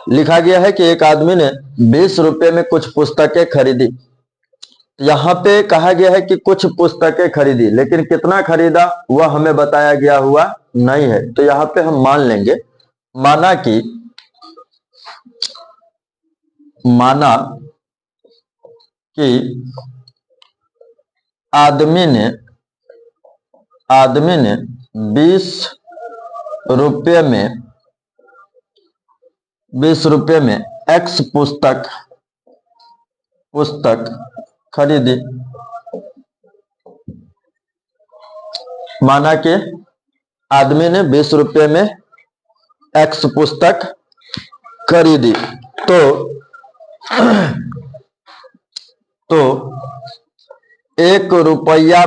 लिखा गया है कि एक आदमी ने 20 रुपए में कुछ पुस्तकें खरीदी। यहाँ पे कहा गया है कि कुछ पुस्तकें खरीदी, लेकिन कितना खरीदा वह हमें बताया गया हुआ नहीं है। तो यहाँ पे हम मान लेंगे, माना कि आदमी ने 20 रुपए में एक्स पुस्तक खरीदी। माना कि आदमी ने 20 रुपए में एक्स पुस्तक खरीदी। तो 1 रुपया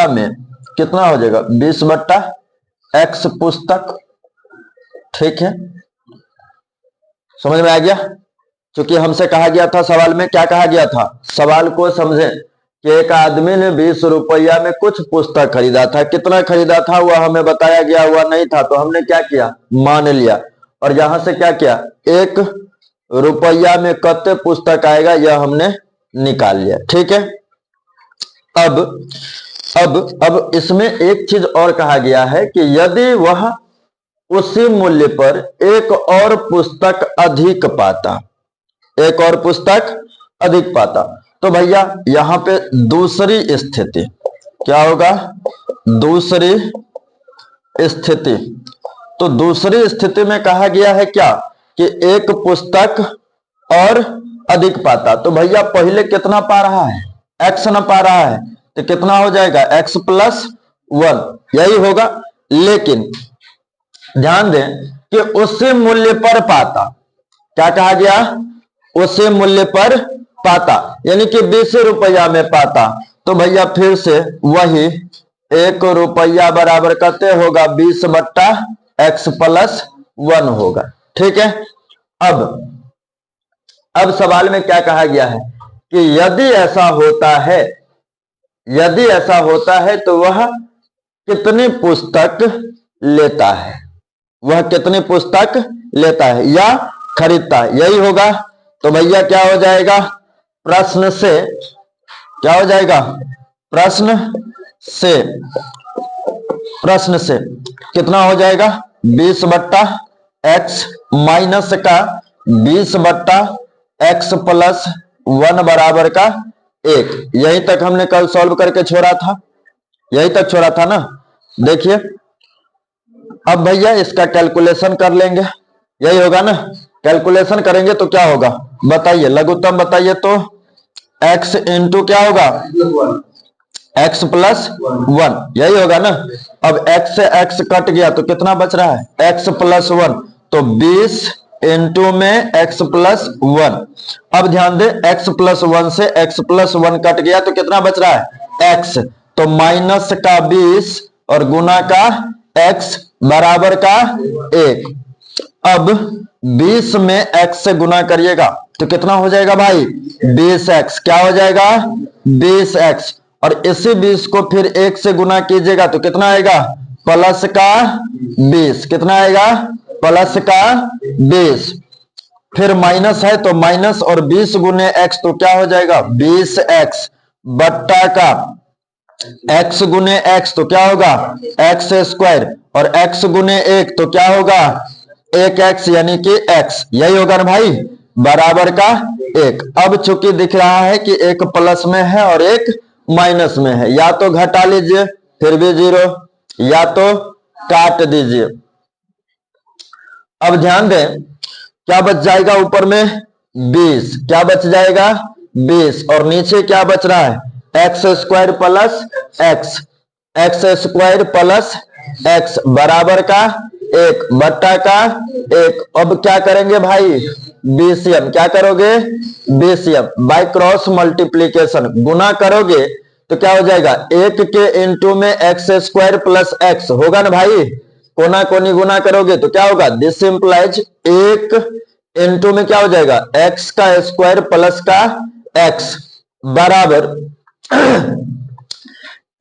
में कितना हो जाएगा? 20 बट्टा एक्स पुस्तक। ठीक है, समझ में आ गया? क्योंकि हमसे कहा गया था, सवाल में क्या कहा गया था, सवाल को समझें कि एक आदमी ने 20 रुपया में कुछ पुस्तक खरीदा था। कितना खरीदा था वह हमें बताया गया हुआ नहीं था, तो हमने क्या किया, मान लिया। और यहां से क्या किया, 1 रुपया में कितने पुस्तक आएगा यह हमने निकाल लिया। ठीक है, अब इसमें एक चीज और कहा गया है कि यदि वह उसी मूल्य पर एक और पुस्तक अधिक पाता, तो भैया यहां पे दूसरी स्थिति क्या होगा? दूसरी स्थिति, तो दूसरी स्थिति में कहा गया है क्या कि एक पुस्तक और अधिक पाता। तो भैया पहले कितना पा रहा है, एक्स ना पा रहा है, तो कितना हो जाएगा, x + 1, यही होगा। लेकिन ध्यान दें कि उसी मूल्य पर पाता, क्या कहा गया, उसी मूल्य पर पाता, यानी कि 20 रुपया में पाता। तो भैया फिर से वही 1 रुपया बराबर करते होगा 20 बट्टा x + 1 होगा। ठीक है, अब सवाल में क्या कहा गया है कि यदि ऐसा होता है तो वह कितनी पुस्तक लेता है, या खरीदता है, यही होगा। तो भैया क्या हो जाएगा, प्रश्न से कितना हो जाएगा, 20 बट्टा x माइनस का 20 बट्टा x + 1 बराबर का 1। यही तक हमने कल सॉल्व करके छोड़ा था ना। देखिए अब भैया इसका कैलकुलेशन कर लेंगे, यही होगा ना। कैलकुलेशन करेंगे तो क्या होगा बताइए, लघुत्तम बताइए। तो x इंटू क्या होगा, x + 1, यही होगा ना। अब x से x कट गया तो कितना बच रहा है, x + 1, तो 20 इंटू में x + 1। अब ध्यान दे, x + 1 से x + 1 कट गया तो कितना बच रहा है, x, तो माइनस का 20 और गुना का x बराबर का 1। अब 20 में x से गुना करिएगा तो कितना हो जाएगा भाई, 20x, क्या हो जाएगा, 20x। और इसी 20 को फिर 1 से गुना कीजिएगा तो कितना आएगा, प्लस का 20, कितना आएगा, प्लस का 20। फिर माइनस है तो माइनस और 20 गुने x तो क्या हो जाएगा, 20x बट्टा का x गुने x तो क्या होगा, x², और x गुने 1 तो क्या होगा, 1x, यानी कि x, यही होगा ना भाई, बराबर का 1। अब चूंकि दिख रहा है कि एक प्लस में है और एक माइनस में है, या तो घटा लीजिए फिर भी 0, या तो काट दीजिए। अब ध्यान दें क्या बच जाएगा, ऊपर में 20, क्या बच जाएगा, 20, और नीचे क्या बच रहा है, x² + x बराबर का 1 बट्टा का 1। अब क्या करेंगे भाई, बीसीएम, क्या करोगे, बीसीएम बाय क्रॉस मल्टीप्लीकेशन, गुना करोगे तो क्या हो जाएगा, 1 के इंटू में x² + x होगा ना भाई, कोना कोनी गुना करोगे तो क्या होगा, दिस इंप्लाइज 1 इंटू में क्या हो जाएगा, x² प्लस का x बराबर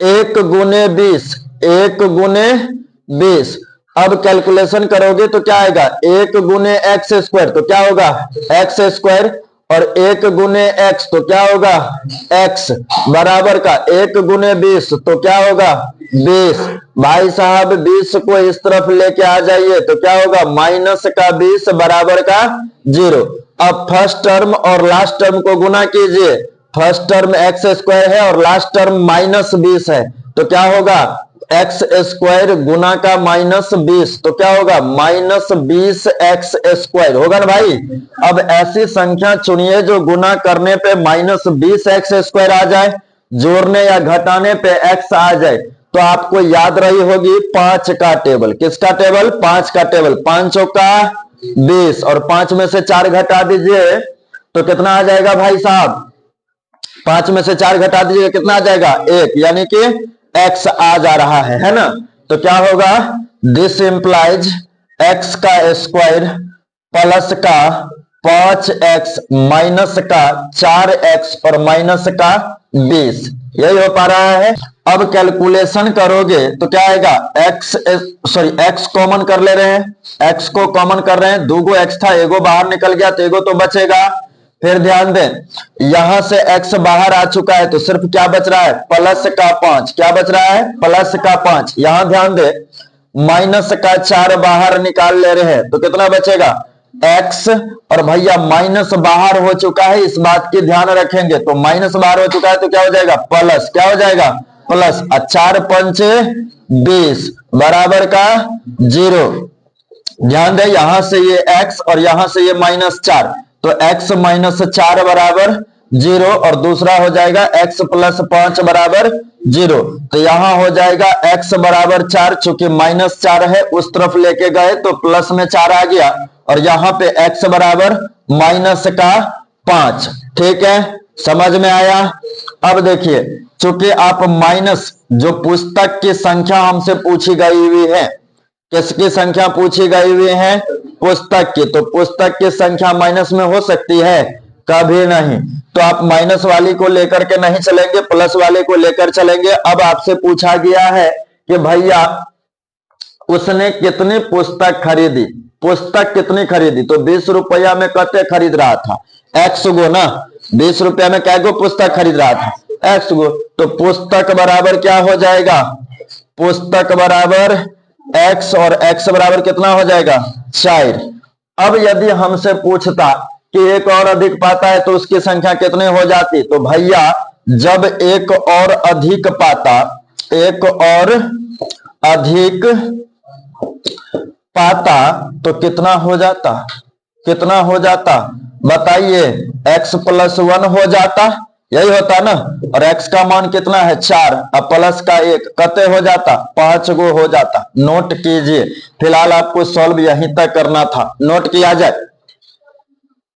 1 गुने 20, 1 गुने 20, अब कैलकुलेशन करोगे तो क्या आएगा, 1 गुने एक्स स्क्वायर तो क्या होगा एक्स स्क्वायर, और 1 गुने एक्स तो क्या होगा एक्स, बराबर का 1 गुने 20 तो क्या होगा 20। भाई साहब 20 को इस तरफ लेके आ जाइए तो क्या होगा माइनस का 20 बराबर का 0। अब फर्स्ट टर्म और लास्ट टर्म को गुना कीजिए, फर्स्ट टर्म एक्स स्क्वायर है और लास्ट टर्म माइनस 20 है तो क्या होगा एक्स स्क्वायर गुना का माइनस 20 तो क्या होगा माइनस 20 एक्स स्क्वायर होगा ना भाई। अब ऐसी संख्या चुनिए जो गुना करने पे माइनस 20 एक्स स्क्वायर आ जाए, जोड़ने या घटाने पे एक्स आ जाए। तो आपको याद रही होगी 5 का टेबल, किसका टेबल 5 का टेबल, 5 का 20 और 5 में से 4 घटा दीजिए तो कितना आ जाएगा भाई साहब, 5 में से 4 घटा दीजिए कितना आ जाएगा 1, यानी कि x आ जा रहा है ना। तो क्या होगा दिस इंप्लाइज x का स्क्वायर प्लस का 5x माइनस का 4x और माइनस का 20, यही हो पा रहा है। अब कैलकुलेशन करोगे तो क्या आएगा x कॉमन कर ले रहे हैं, x को कॉमन कर रहे हैं, 2 गो x था, एगो बाहर निकल गया तो एगो तो बचेगा। फिर ध्यान दें यहां से x बाहर आ चुका है तो सिर्फ क्या बच रहा है प्लस का 5, क्या बच रहा है प्लस का 5। यहां ध्यान दें माइनस का 4 बाहर निकाल ले रहे हैं तो कितना बचेगा x, और भैया माइनस बाहर हो चुका है इस बात की ध्यान रखेंगे, तो माइनस बाहर हो चुका है तो क्या हो जाएगा प्लस, क्या हो जाएगा प्लस, 4 पंचे 20 बराबर का 0। ध्यान दें यहां से ये x और यहां से ये -4 तो x माइनस 4 बराबर 0 और दूसरा हो जाएगा x प्लस 5 बराबर 0। तो यहां हो जाएगा x बराबर 4, चूंकि -4 है उस तरफ लेके गए तो प्लस में 4 आ गया, और यहां पे x बराबर माइनस का 5। ठीक है समझ में आया। अब देखिए चूंकि आप माइनस जो पुस्तक की संख्या हमसे पूछी गई हुई है, किसकी संख्या पूछी गई हुई है पुस्तक की, तो पुस्तक की संख्या माइनस में हो सकती है कभी नहीं, तो आप माइनस वाली को लेकर के नहीं चलेंगे प्लस वाले को लेकर चलेंगे। अब आपसे पूछा गया है कि भैया उसने कितनी पुस्तक खरीदी, पुस्तक कितनी खरीदी, तो 20 रुपया में कते खरीद रहा था x गो ना, 20 रुपया में क्या गो पुस्तक खरीद रहा था x गो, तो पुस्तक बराबर क्या हो जाएगा, पुस्तक बराबर x और x बराबर कितना हो जाएगा 4। अब यदि हमसे पूछता कि एक और अधिक पाता है तो उसकी संख्या कितनी हो जाती, तो भैया जब एक और अधिक पाता, एक और अधिक पाता तो कितना हो जाता, कितना हो जाता बताइए, x प्लस 1 हो जाता, यही होता ना, और x का मान कितना है 4, अब प्लस का 1 कते हो जाता 5 गो हो जाता। नोट कीजिए, फिलहाल आपको सॉल्व यहीं तक करना था, नोट किया जाए।